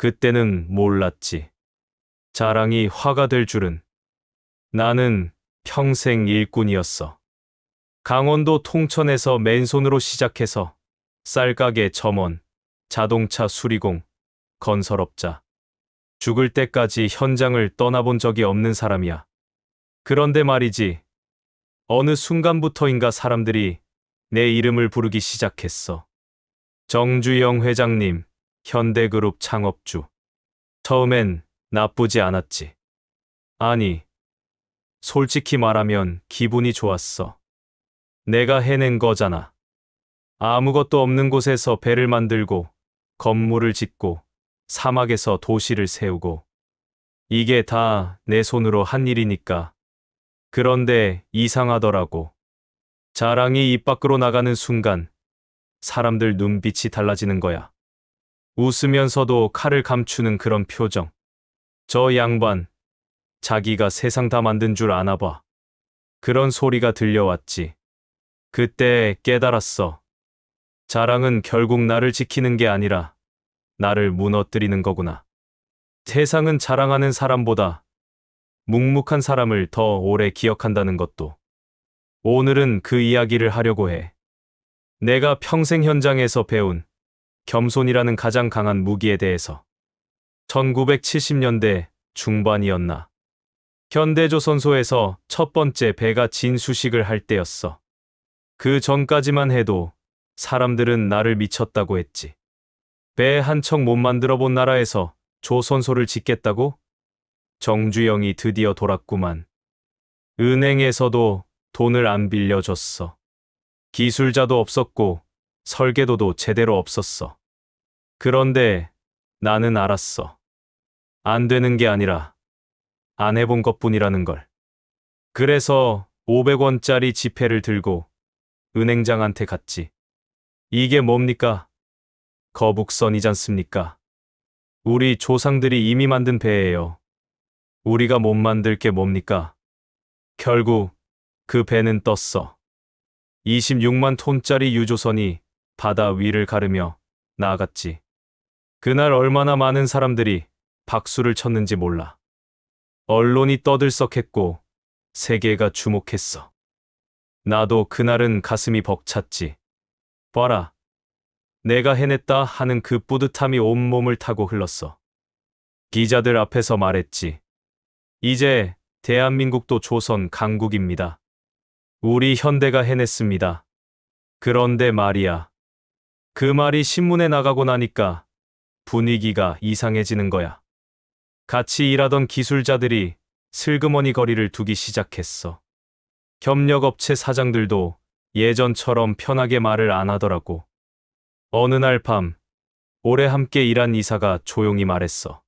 그때는 몰랐지. 자랑이 화가 될 줄은. 나는 평생 일꾼이었어. 강원도 통천에서 맨손으로 시작해서 쌀가게 점원, 자동차 수리공, 건설업자. 죽을 때까지 현장을 떠나본 적이 없는 사람이야. 그런데 말이지, 어느 순간부터인가 사람들이 내 이름을 부르기 시작했어. 정주영 회장님, 현대그룹 창업주. 처음엔 나쁘지 않았지. 아니, 솔직히 말하면 기분이 좋았어. 내가 해낸 거잖아. 아무것도 없는 곳에서 배를 만들고, 건물을 짓고, 사막에서 도시를 세우고. 이게 다 내 손으로 한 일이니까. 그런데 이상하더라고. 자랑이 입 밖으로 나가는 순간, 사람들 눈빛이 달라지는 거야. 웃으면서도 칼을 감추는 그런 표정. 저 양반, 자기가 세상 다 만든 줄 아나 봐. 그런 소리가 들려왔지. 그때 깨달았어. 자랑은 결국 나를 지키는 게 아니라 나를 무너뜨리는 거구나. 세상은 자랑하는 사람보다 묵묵한 사람을 더 오래 기억한다는 것도. 오늘은 그 이야기를 하려고 해. 내가 평생 현장에서 배운 겸손이라는 가장 강한 무기에 대해서. 1970년대 중반이었나. 현대조선소에서 첫 번째 배가 진수식을 할 때였어. 그 전까지만 해도 사람들은 나를 미쳤다고 했지. 배 한 척 못 만들어 본 나라에서 조선소를 짓겠다고? 정주영이 드디어 돌았구만. 은행에서도 돈을 안 빌려줬어. 기술자도 없었고 설계도도 제대로 없었어. 그런데 나는 알았어. 안 되는 게 아니라 안 해본 것뿐이라는 걸. 그래서 500원짜리 지폐를 들고 은행장한테 갔지. 이게 뭡니까? 거북선이잖습니까? 우리 조상들이 이미 만든 배예요. 우리가 못 만들 게 뭡니까? 결국 그 배는 떴어. 26만 톤짜리 유조선이 바다 위를 가르며 나아갔지. 그날 얼마나 많은 사람들이 박수를 쳤는지 몰라. 언론이 떠들썩했고 세계가 주목했어. 나도 그날은 가슴이 벅찼지. 봐라. 내가 해냈다 하는 그 뿌듯함이 온몸을 타고 흘렀어. 기자들 앞에서 말했지. 이제 대한민국도 조선 강국입니다. 우리 현대가 해냈습니다. 그런데 말이야. 그 말이 신문에 나가고 나니까 분위기가 이상해지는 거야. 같이 일하던 기술자들이 슬그머니 거리를 두기 시작했어. 협력업체 사장들도 예전처럼 편하게 말을 안 하더라고. 어느 날 밤, 오래 함께 일한 이사가 조용히 말했어.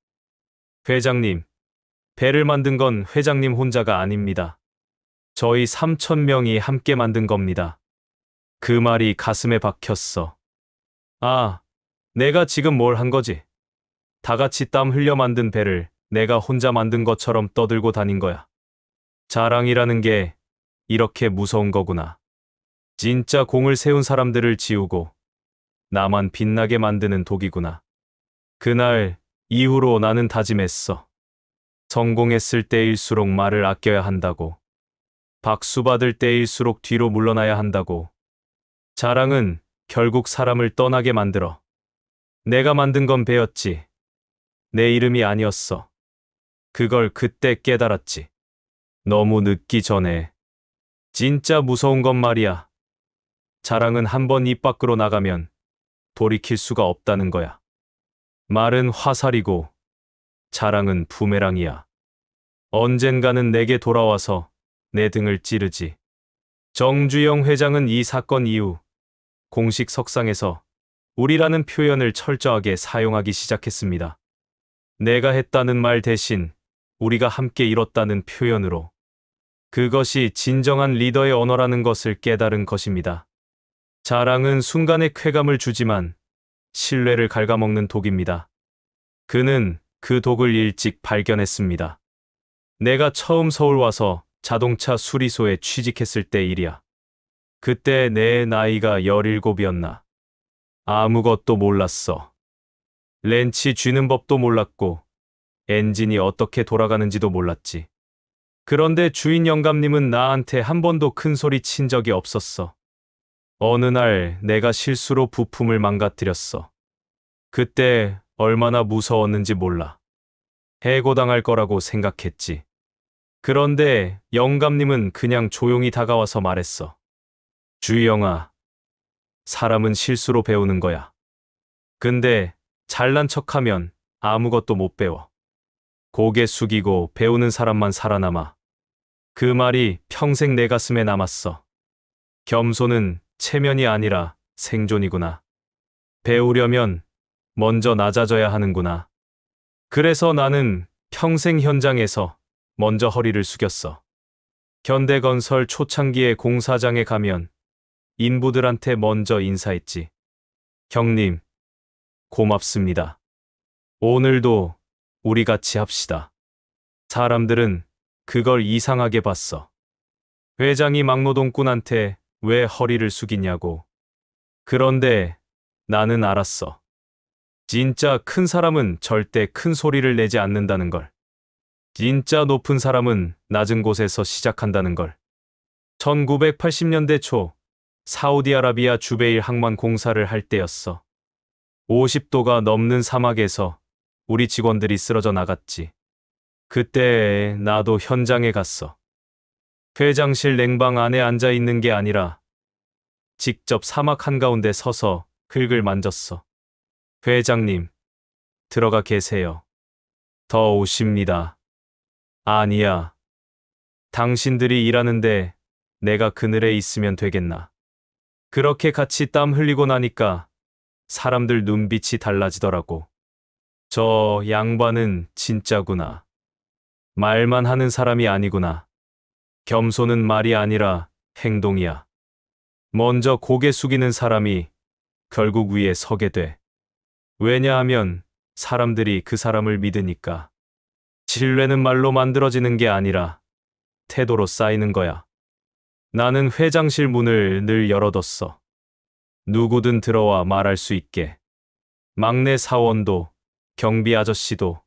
회장님, 배를 만든 건 회장님 혼자가 아닙니다. 저희 3,000명이 함께 만든 겁니다. 그 말이 가슴에 박혔어. 아, 내가 지금 뭘 한 거지? 다 같이 땀 흘려 만든 배를 내가 혼자 만든 것처럼 떠들고 다닌 거야. 자랑이라는 게 이렇게 무서운 거구나. 진짜 공을 세운 사람들을 지우고 나만 빛나게 만드는 독이구나. 그날 이후로 나는 다짐했어. 성공했을 때일수록 말을 아껴야 한다고. 박수 받을 때일수록 뒤로 물러나야 한다고. 자랑은 결국 사람을 떠나게 만들어. 내가 만든 건 배였지. 내 이름이 아니었어. 그걸 그때 깨달았지. 너무 늦기 전에. 진짜 무서운 건 말이야. 자랑은 한 번 입 밖으로 나가면 돌이킬 수가 없다는 거야. 말은 화살이고 자랑은 부메랑이야. 언젠가는 내게 돌아와서 내 등을 찌르지. 정주영 회장은 이 사건 이후 공식 석상에서 우리라는 표현을 철저하게 사용하기 시작했습니다. 내가 했다는 말 대신 우리가 함께 이뤘다는 표현으로. 그것이 진정한 리더의 언어라는 것을 깨달은 것입니다. 자랑은 순간의 쾌감을 주지만 신뢰를 갉아먹는 독입니다. 그는 그 독을 일찍 발견했습니다. 내가 처음 서울 와서 자동차 수리소에 취직했을 때 일이야. 그때 내 나이가 17이었나. 아무것도 몰랐어. 렌치 쥐는 법도 몰랐고 엔진이 어떻게 돌아가는지도 몰랐지. 그런데 주인 영감님은 나한테 한 번도 큰 소리 친 적이 없었어. 어느 날 내가 실수로 부품을 망가뜨렸어. 그때 얼마나 무서웠는지 몰라. 해고당할 거라고 생각했지. 그런데 영감님은 그냥 조용히 다가와서 말했어. 주영아, 사람은 실수로 배우는 거야. 근데 잘난 척하면 아무것도 못 배워. 고개 숙이고 배우는 사람만 살아남아. 그 말이 평생 내 가슴에 남았어. 겸손은 체면이 아니라 생존이구나. 배우려면 먼저 낮아져야 하는구나. 그래서 나는 평생 현장에서 먼저 허리를 숙였어. 현대건설 초창기에 공사장에 가면 인부들한테 먼저 인사했지. 형님, 고맙습니다. 오늘도 우리 같이 합시다. 사람들은 그걸 이상하게 봤어. 회장이 막노동꾼한테 왜 허리를 숙이냐고. 그런데 나는 알았어. 진짜 큰 사람은 절대 큰 소리를 내지 않는다는 걸. 진짜 높은 사람은 낮은 곳에서 시작한다는 걸. 1980년대 초 사우디아라비아 주베일 항만 공사를 할 때였어. 50도가 넘는 사막에서 우리 직원들이 쓰러져 나갔지. 그때 나도 현장에 갔어. 회장실 냉방 안에 앉아 있는 게 아니라 직접 사막 한가운데 서서 흙을 만졌어. 회장님, 들어가 계세요. 더 오십니다. 아니야. 당신들이 일하는데 내가 그늘에 있으면 되겠나. 그렇게 같이 땀 흘리고 나니까 사람들 눈빛이 달라지더라고. 저 양반은 진짜구나. 말만 하는 사람이 아니구나. 겸손은 말이 아니라 행동이야. 먼저 고개 숙이는 사람이 결국 위에 서게 돼. 왜냐하면 사람들이 그 사람을 믿으니까. 신뢰는 말로 만들어지는 게 아니라 태도로 쌓이는 거야. 나는 회장실 문을 늘 열어뒀어. 누구든 들어와 말할 수 있게. 막내 사원도, 경비 아저씨도,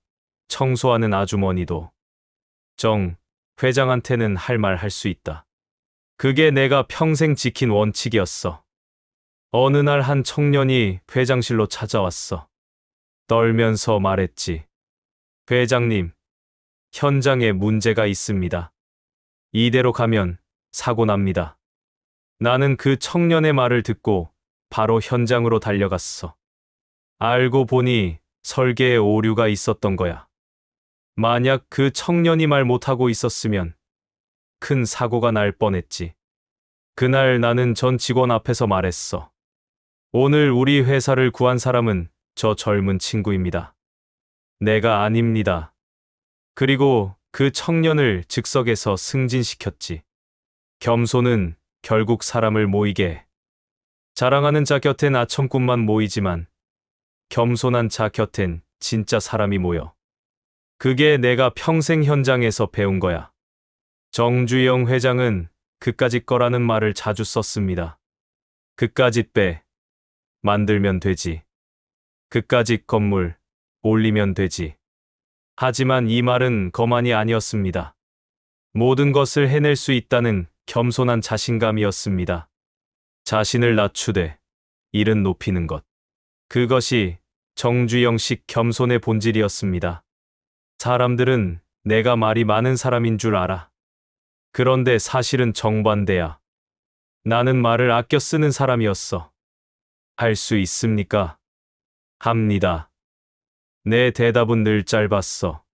청소하는 아주머니도. 회장한테는 할 말 할 수 있다. 그게 내가 평생 지킨 원칙이었어. 어느 날 한 청년이 회장실로 찾아왔어. 떨면서 말했지. 회장님, 현장에 문제가 있습니다. 이대로 가면 사고 납니다. 나는 그 청년의 말을 듣고 바로 현장으로 달려갔어. 알고 보니 설계에 오류가 있었던 거야. 만약 그 청년이 말 못하고 있었으면 큰 사고가 날 뻔했지. 그날 나는 전 직원 앞에서 말했어. 오늘 우리 회사를 구한 사람은 저 젊은 친구입니다. 내가 아닙니다. 그리고 그 청년을 즉석에서 승진시켰지. 겸손은 결국 사람을 모이게 해. 자랑하는 자 곁엔 아첨꾼만 모이지만 겸손한 자 곁엔 진짜 사람이 모여. 그게 내가 평생 현장에서 배운 거야. 정주영 회장은 그까짓 거라는 말을 자주 썼습니다. 그까짓 배 만들면 되지. 그까짓 건물 올리면 되지. 하지만 이 말은 거만이 아니었습니다. 모든 것을 해낼 수 있다는 겸손한 자신감이었습니다. 자신을 낮추되 일은 높이는 것. 그것이 정주영식 겸손의 본질이었습니다. 사람들은 내가 말이 많은 사람인 줄 알아. 그런데 사실은 정반대야. 나는 말을 아껴 쓰는 사람이었어. 할 수 있습니까? 합니다. 내 대답은 늘 짧았어.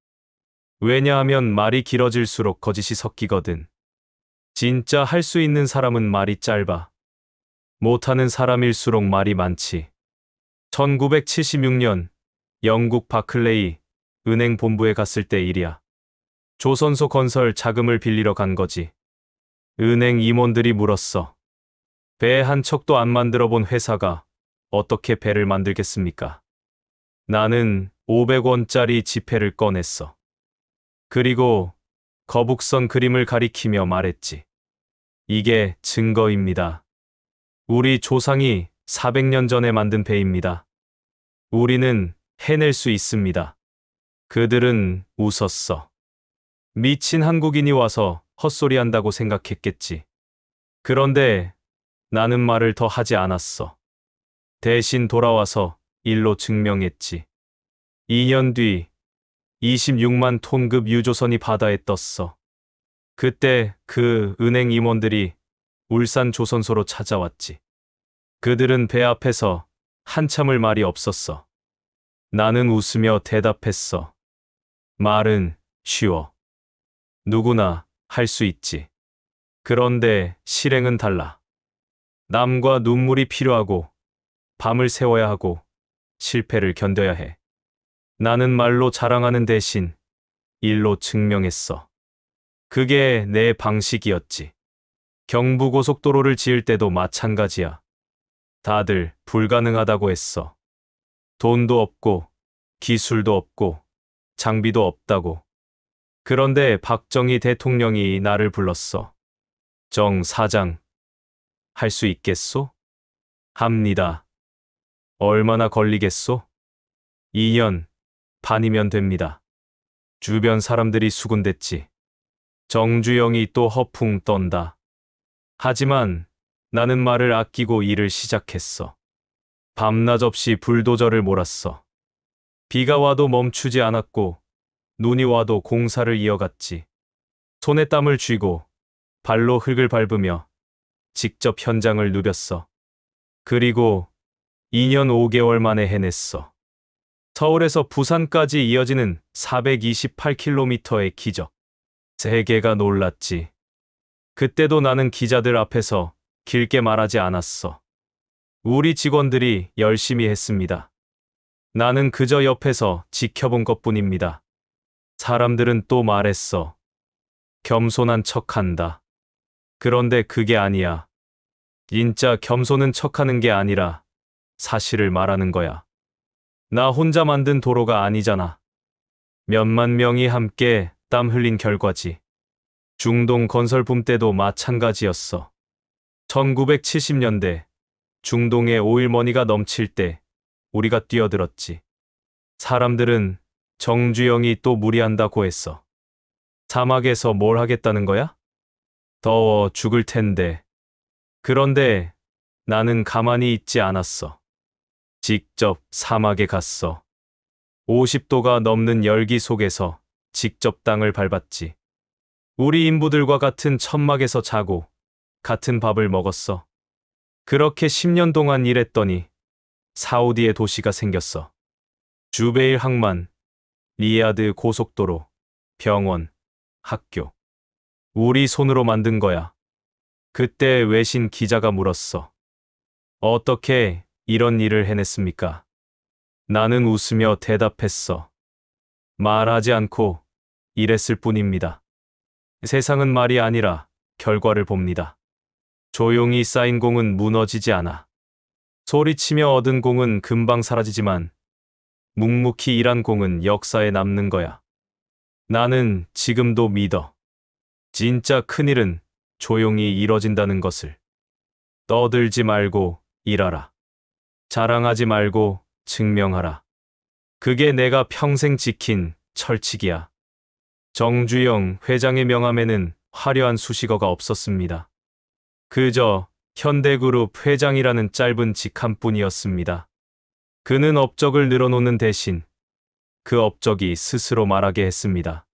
왜냐하면 말이 길어질수록 거짓이 섞이거든. 진짜 할 수 있는 사람은 말이 짧아. 못하는 사람일수록 말이 많지. 1976년 영국 바클레이 은행 본부에 갔을 때 일이야. 조선소 건설 자금을 빌리러 간 거지. 은행 임원들이 물었어. 배 한 척도 안 만들어 본 회사가 어떻게 배를 만들겠습니까? 나는 500원짜리 지폐를 꺼냈어. 그리고 거북선 그림을 가리키며 말했지. 이게 증거입니다. 우리 조상이 400년 전에 만든 배입니다. 우리는 해낼 수 있습니다. 그들은 웃었어. 미친 한국인이 와서 헛소리 한다고 생각했겠지. 그런데 나는 말을 더 하지 않았어. 대신 돌아와서 일로 증명했지. 2년 뒤 26만 톤급 유조선이 바다에 떴어. 그때 그 은행 임원들이 울산 조선소로 찾아왔지. 그들은 배 앞에서 한참을 말이 없었어. 나는 웃으며 대답했어. 말은 쉬워. 누구나 할 수 있지. 그런데 실행은 달라. 땀과 눈물이 필요하고 밤을 새워야 하고 실패를 견뎌야 해. 나는 말로 자랑하는 대신 일로 증명했어. 그게 내 방식이었지. 경부고속도로를 지을 때도 마찬가지야. 다들 불가능하다고 했어. 돈도 없고 기술도 없고 장비도 없다고. 그런데 박정희 대통령이 나를 불렀어. 정 사장, 할 수 있겠소? 합니다. 얼마나 걸리겠소? 2년 반이면 됩니다. 주변 사람들이 수군댔지. 정주영이 또 허풍 떤다. 하지만 나는 말을 아끼고 일을 시작했어. 밤낮 없이 불도저를 몰았어. 비가 와도 멈추지 않았고 눈이 와도 공사를 이어갔지. 손에 땀을 쥐고 발로 흙을 밟으며 직접 현장을 누볐어. 그리고 2년 5개월 만에 해냈어. 서울에서 부산까지 이어지는 428km의 기적. 세계가 놀랐지. 그때도 나는 기자들 앞에서 길게 말하지 않았어. 우리 직원들이 열심히 했습니다. 나는 그저 옆에서 지켜본 것뿐입니다. 사람들은 또 말했어. 겸손한 척한다. 그런데 그게 아니야. 진짜 겸손은 척하는 게 아니라 사실을 말하는 거야. 나 혼자 만든 도로가 아니잖아. 몇만 명이 함께 땀 흘린 결과지. 중동 건설붐 때도 마찬가지였어. 1970년대 중동의 오일머니가 넘칠 때 우리가 뛰어들었지. 사람들은 정주영이 또 무리한다고 했어. 사막에서 뭘 하겠다는 거야? 더워 죽을 텐데. 그런데 나는 가만히 있지 않았어. 직접 사막에 갔어. 50도가 넘는 열기 속에서 직접 땅을 밟았지. 우리 인부들과 같은 천막에서 자고 같은 밥을 먹었어. 그렇게 10년 동안 일했더니 사우디의 도시가 생겼어. 주베일 항만, 리야드 고속도로, 병원, 학교. 우리 손으로 만든 거야. 그때 외신 기자가 물었어. 어떻게 이런 일을 해냈습니까? 나는 웃으며 대답했어. 말하지 않고 일했을 뿐입니다. 세상은 말이 아니라 결과를 봅니다. 조용히 쌓인 공은 무너지지 않아. 소리치며 얻은 공은 금방 사라지지만 묵묵히 일한 공은 역사에 남는 거야. 나는 지금도 믿어. 진짜 큰일은 조용히 이뤄진다는 것을. 떠들지 말고 일하라. 자랑하지 말고 증명하라. 그게 내가 평생 지킨 철칙이야. 정주영 회장의 명함에는 화려한 수식어가 없었습니다. 그저 현대그룹 회장이라는 짧은 직함뿐이었습니다. 그는 업적을 늘어놓는 대신 그 업적이 스스로 말하게 했습니다.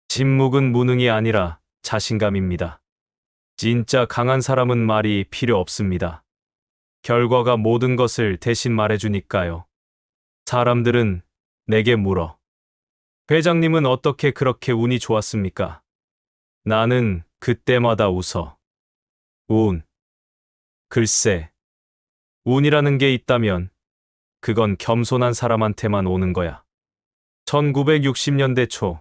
침묵은 무능이 아니라 자신감입니다. 진짜 강한 사람은 말이 필요 없습니다. 결과가 모든 것을 대신 말해주니까요. 사람들은 내게 물어. 회장님은 어떻게 그렇게 운이 좋았습니까? 나는 그때마다 웃어. 운. 글쎄. 운이라는 게 있다면 그건 겸손한 사람한테만 오는 거야. 1960년대 초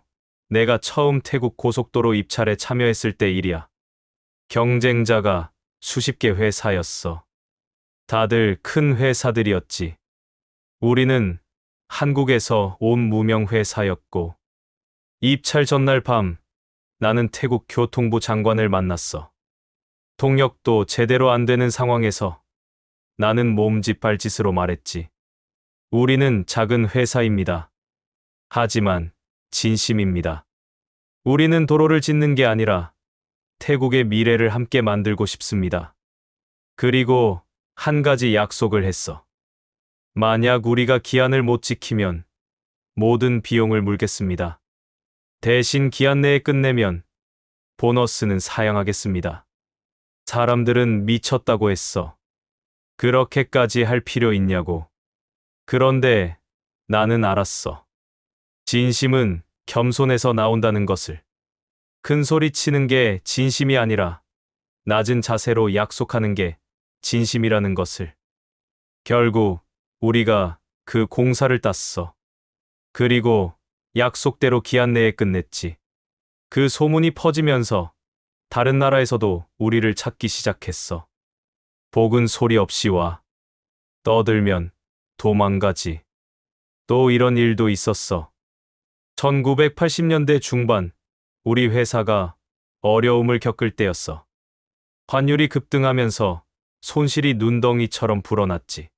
내가 처음 태국 고속도로 입찰에 참여했을 때 일이야. 경쟁자가 수십 개 회사였어. 다들 큰 회사들이었지. 우리는 한국에서 온 무명 회사였고, 입찰 전날 밤 나는 태국 교통부 장관을 만났어. 통역도 제대로 안 되는 상황에서 나는 몸짓 발짓으로 말했지. 우리는 작은 회사입니다. 하지만 진심입니다. 우리는 도로를 짓는 게 아니라 태국의 미래를 함께 만들고 싶습니다. 그리고 한 가지 약속을 했어. 만약 우리가 기한을 못 지키면 모든 비용을 물겠습니다. 대신 기한 내에 끝내면 보너스는 사양하겠습니다. 사람들은 미쳤다고 했어. 그렇게까지 할 필요 있냐고. 그런데 나는 알았어. 진심은 겸손에서 나온다는 것을. 큰 소리 치는 게 진심이 아니라 낮은 자세로 약속하는 게 진심이라는 것을. 결국 우리가 그 공사를 땄어. 그리고 약속대로 기한 내에 끝냈지. 그 소문이 퍼지면서 다른 나라에서도 우리를 찾기 시작했어. 복은 소리 없이 와. 떠들면 도망가지. 또 이런 일도 있었어. 1980년대 중반, 우리 회사가 어려움을 겪을 때였어. 환율이 급등하면서 손실이 눈덩이처럼 불어났지.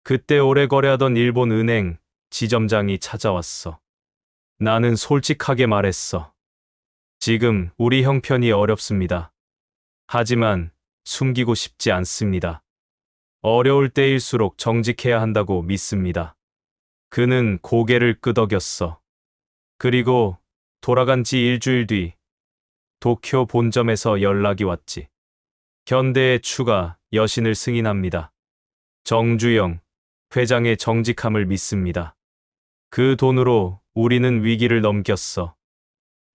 그때 오래 거래하던 일본 은행 지점장이 찾아왔어. 나는 솔직하게 말했어. 지금 우리 형편이 어렵습니다. 하지만 숨기고 싶지 않습니다. 어려울 때일수록 정직해야 한다고 믿습니다. 그는 고개를 끄덕였어. 그리고 돌아간 지 일주일 뒤 도쿄 본점에서 연락이 왔지. 현대의 추가 여신을 승인합니다. 정주영 회장의 정직함을 믿습니다. 그 돈으로 우리는 위기를 넘겼어.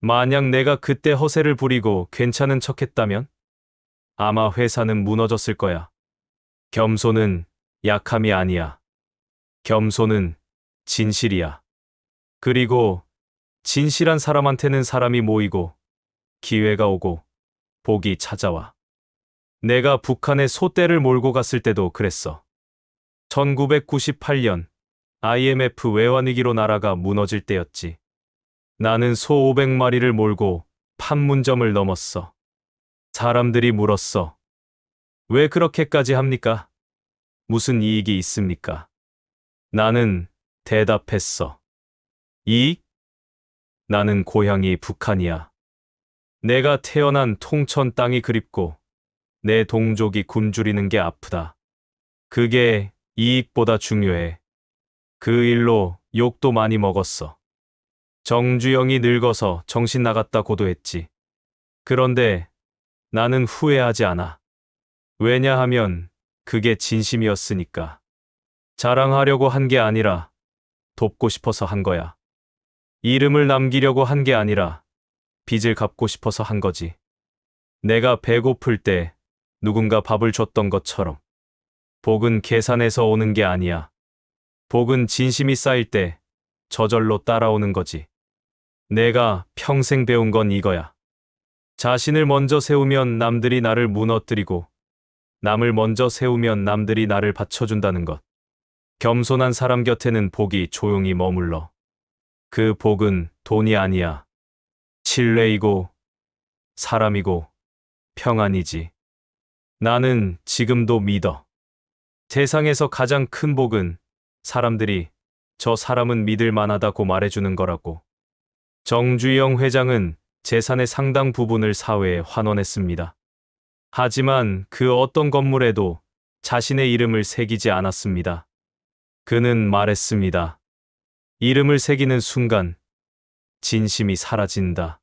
만약 내가 그때 허세를 부리고 괜찮은 척했다면 아마 회사는 무너졌을 거야. 겸손은 약함이 아니야. 겸손은 진실이야. 그리고 진실한 사람한테는 사람이 모이고 기회가 오고 복이 찾아와. 내가 북한에 소떼를 몰고 갔을 때도 그랬어. 1998년 IMF 외환위기로 나라가 무너질 때였지. 나는 소 500마리를 몰고 판문점을 넘었어. 사람들이 물었어. 왜 그렇게까지 합니까? 무슨 이익이 있습니까? 나는 대답했어. 이익? 나는 고향이 북한이야. 내가 태어난 통천 땅이 그립고 내 동족이 굶주리는 게 아프다. 그게 이익보다 중요해. 그 일로 욕도 많이 먹었어. 정주영이 늙어서 정신 나갔다 고도했지. 그런데 나는 후회하지 않아. 왜냐하면 그게 진심이었으니까. 자랑하려고 한 게 아니라 돕고 싶어서 한 거야. 이름을 남기려고 한 게 아니라 빚을 갚고 싶어서 한 거지. 내가 배고플 때 누군가 밥을 줬던 것처럼. 복은 계산해서 오는 게 아니야. 복은 진심이 쌓일 때 저절로 따라오는 거지. 내가 평생 배운 건 이거야. 자신을 먼저 세우면 남들이 나를 무너뜨리고 남을 먼저 세우면 남들이 나를 받쳐준다는 것. 겸손한 사람 곁에는 복이 조용히 머물러. 그 복은 돈이 아니야. 신뢰이고 사람이고 평안이지. 나는 지금도 믿어. 세상에서 가장 큰 복은 사람들이 저 사람은 믿을 만하다고 말해주는 거라고. 정주영 회장은 재산의 상당 부분을 사회에 환원했습니다. 하지만 그 어떤 건물에도 자신의 이름을 새기지 않았습니다. 그는 말했습니다. 이름을 새기는 순간 진심이 사라진다.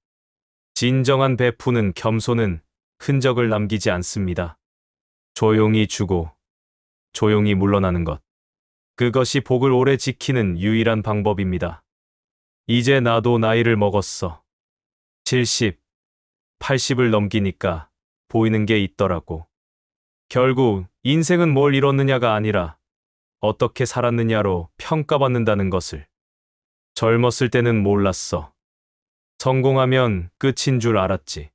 진정한 베푸는 겸손은 흔적을 남기지 않습니다. 조용히 주고 조용히 물러나는 것. 그것이 복을 오래 지키는 유일한 방법입니다. 이제 나도 나이를 먹었어. 70, 80을 넘기니까 보이는 게 있더라고. 결국 인생은 뭘 이뤘느냐가 아니라 어떻게 살았느냐로 평가받는다는 것을. 젊었을 때는 몰랐어. 성공하면 끝인 줄 알았지.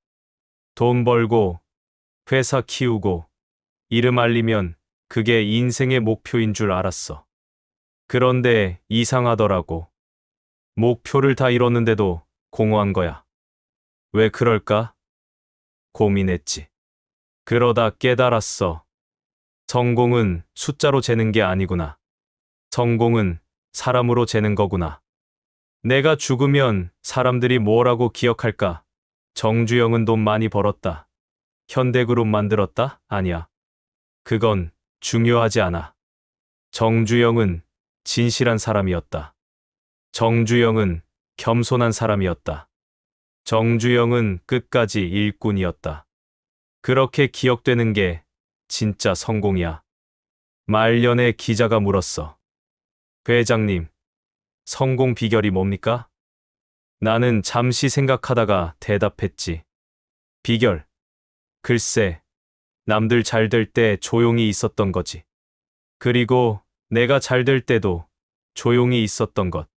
돈 벌고 회사 키우고 이름 알리면 그게 인생의 목표인 줄 알았어. 그런데 이상하더라고. 목표를 다 이뤘는데도 공허한 거야. 왜 그럴까? 고민했지. 그러다 깨달았어. 성공은 숫자로 재는 게 아니구나. 성공은 사람으로 재는 거구나. 내가 죽으면 사람들이 뭐라고 기억할까? 정주영은 돈 많이 벌었다. 현대그룹 만들었다? 아니야. 그건 중요하지 않아. 정주영은 진실한 사람이었다. 정주영은 겸손한 사람이었다. 정주영은 끝까지 일꾼이었다. 그렇게 기억되는 게 진짜 성공이야. 말년에 기자가 물었어. 회장님, 성공 비결이 뭡니까? 나는 잠시 생각하다가 대답했지. 비결. 글쎄, 남들 잘 될 때 조용히 있었던 거지. 그리고 내가 잘 될 때도 조용히 있었던 것.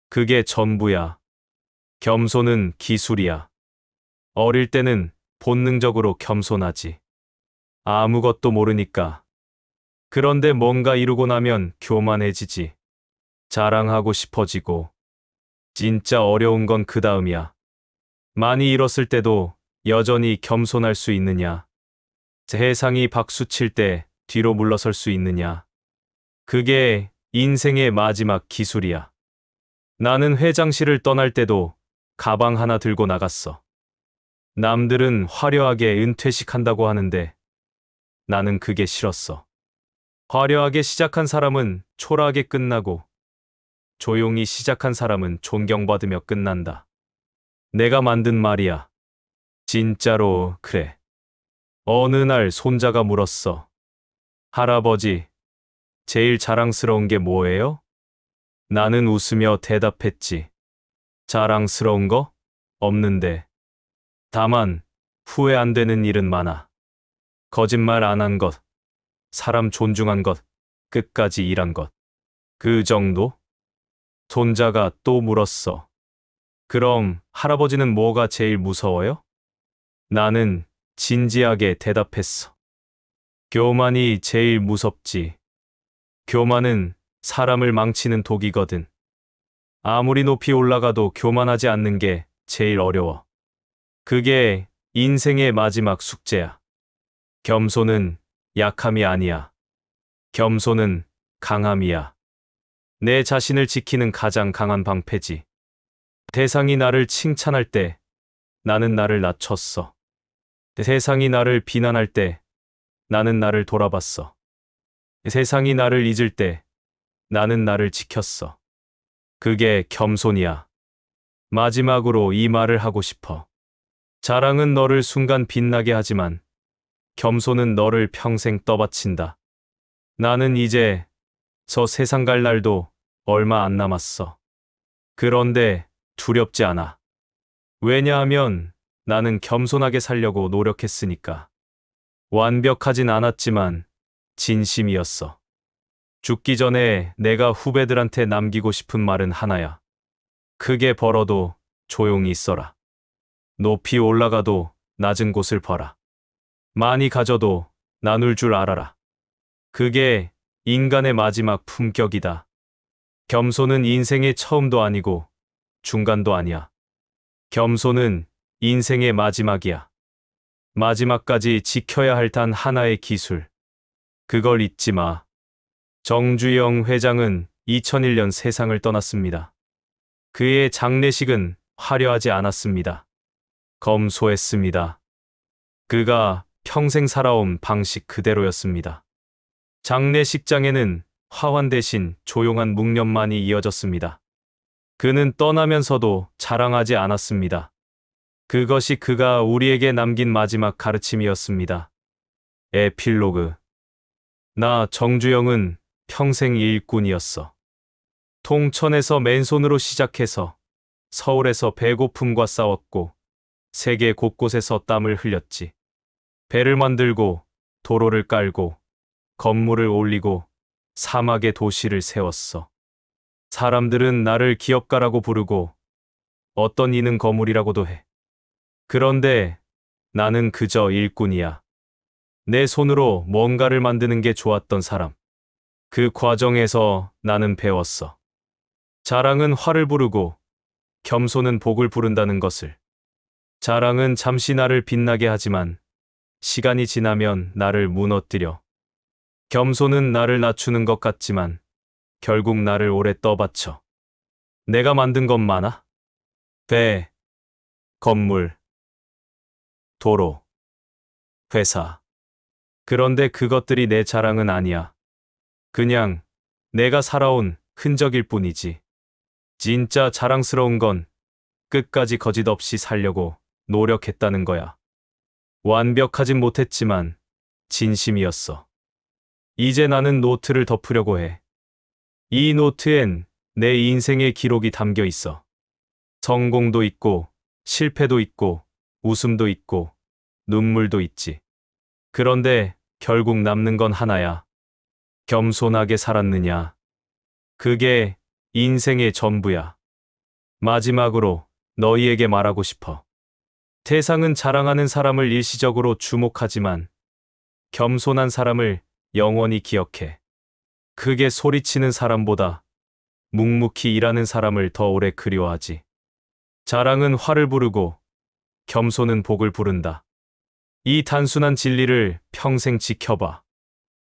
그게 전부야. 겸손은 기술이야. 어릴 때는 본능적으로 겸손하지. 아무것도 모르니까. 그런데 뭔가 이루고 나면 교만해지지. 자랑하고 싶어지고. 진짜 어려운 건 그 다음이야. 많이 잃었을 때도 여전히 겸손할 수 있느냐. 세상이 박수칠 때 뒤로 물러설 수 있느냐. 그게 인생의 마지막 기술이야. 나는 회장실을 떠날 때도 가방 하나 들고 나갔어. 남들은 화려하게 은퇴식 한다고 하는데 나는 그게 싫었어. 화려하게 시작한 사람은 초라하게 끝나고 조용히 시작한 사람은 존경받으며 끝난다. 내가 만든 말이야. 진짜로 그래. 어느 날 손자가 물었어. 할아버지, 제일 자랑스러운 게 뭐예요? 나는 웃으며 대답했지. 자랑스러운 거? 없는데. 다만 후회 안 되는 일은 많아. 거짓말 안 한 것, 사람 존중한 것, 끝까지 일한 것. 그 정도? 손자가 또 물었어. 그럼 할아버지는 뭐가 제일 무서워요? 나는 진지하게 대답했어. 교만이 제일 무섭지. 교만은 사람을 망치는 독이거든. 아무리 높이 올라가도 교만하지 않는 게 제일 어려워. 그게 인생의 마지막 숙제야. 겸손은 약함이 아니야. 겸손은 강함이야. 내 자신을 지키는 가장 강한 방패지. 세상이 나를 칭찬할 때 나는 나를 낮췄어. 세상이 나를 비난할 때 나는 나를 돌아봤어. 세상이 나를 잊을 때 나는 나를 지켰어. 그게 겸손이야. 마지막으로 이 말을 하고 싶어. 자랑은 너를 순간 빛나게 하지만 겸손은 너를 평생 떠받친다. 나는 이제 저 세상 갈 날도 얼마 안 남았어. 그런데 두렵지 않아. 왜냐하면 나는 겸손하게 살려고 노력했으니까. 완벽하진 않았지만 진심이었어. 죽기 전에 내가 후배들한테 남기고 싶은 말은 하나야. 크게 벌어도 조용히 있어라. 높이 올라가도 낮은 곳을 봐라. 많이 가져도 나눌 줄 알아라. 그게 인간의 마지막 품격이다. 겸손은 인생의 처음도 아니고 중간도 아니야. 겸손은 인생의 마지막이야. 마지막까지 지켜야 할 단 하나의 기술. 그걸 잊지 마. 정주영 회장은 2001년 세상을 떠났습니다. 그의 장례식은 화려하지 않았습니다. 검소했습니다. 그가 평생 살아온 방식 그대로였습니다. 장례식장에는 화환 대신 조용한 묵념만이 이어졌습니다. 그는 떠나면서도 자랑하지 않았습니다. 그것이 그가 우리에게 남긴 마지막 가르침이었습니다. 에필로그. 나 정주영은 평생 일꾼이었어. 통천에서 맨손으로 시작해서 서울에서 배고픔과 싸웠고 세계 곳곳에서 땀을 흘렸지. 배를 만들고 도로를 깔고 건물을 올리고 사막에 도시를 세웠어. 사람들은 나를 기업가라고 부르고 어떤 이는 거물이라고도 해. 그런데 나는 그저 일꾼이야. 내 손으로 뭔가를 만드는 게 좋았던 사람. 그 과정에서 나는 배웠어. 자랑은 화를 부르고 겸손은 복을 부른다는 것을. 자랑은 잠시 나를 빛나게 하지만 시간이 지나면 나를 무너뜨려. 겸손은 나를 낮추는 것 같지만 결국 나를 오래 떠받쳐. 내가 만든 것 많아? 배, 건물, 도로, 회사. 그런데 그것들이 내 자랑은 아니야. 그냥 내가 살아온 흔적일 뿐이지. 진짜 자랑스러운 건 끝까지 거짓 없이 살려고 노력했다는 거야. 완벽하진 못했지만 진심이었어. 이제 나는 노트를 덮으려고 해. 이 노트엔 내 인생의 기록이 담겨 있어. 성공도 있고, 실패도 있고, 웃음도 있고, 눈물도 있지. 그런데 결국 남는 건 하나야. 겸손하게 살았느냐. 그게 인생의 전부야. 마지막으로 너희에게 말하고 싶어. 세상은 자랑하는 사람을 일시적으로 주목하지만 겸손한 사람을 영원히 기억해. 크게 소리치는 사람보다 묵묵히 일하는 사람을 더 오래 그리워하지. 자랑은 화를 부르고 겸손은 복을 부른다. 이 단순한 진리를 평생 지켜봐.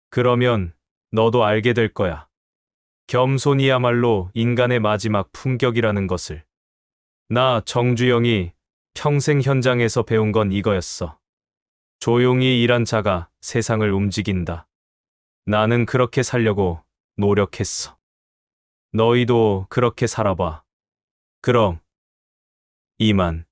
그러면 너도 알게 될 거야. 겸손이야말로 인간의 마지막 품격이라는 것을. 나 정주영이 평생 현장에서 배운 건 이거였어. 조용히 일한 자가 세상을 움직인다. 나는 그렇게 살려고 노력했어. 너희도 그렇게 살아봐. 그럼 이만.